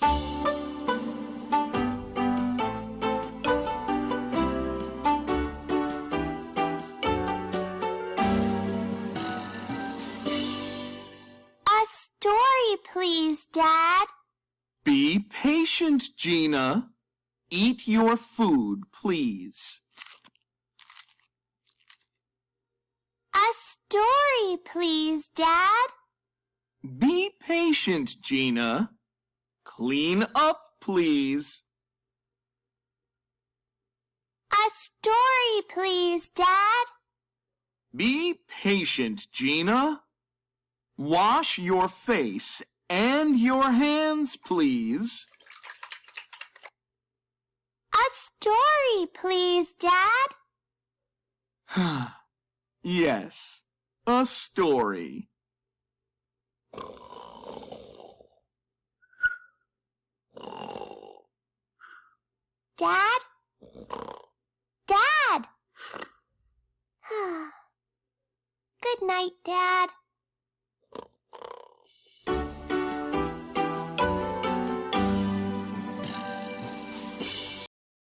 A story, please, Dad. Be patient, Gina. Eat your food, please. A story, please, Dad. Be patient, Gina. Clean up, please. A story, please, Dad. Be patient, Gina. Wash your face and your hands, please. A story, please, Dad. Yes, a story. Dad? Dad! Good night, Dad.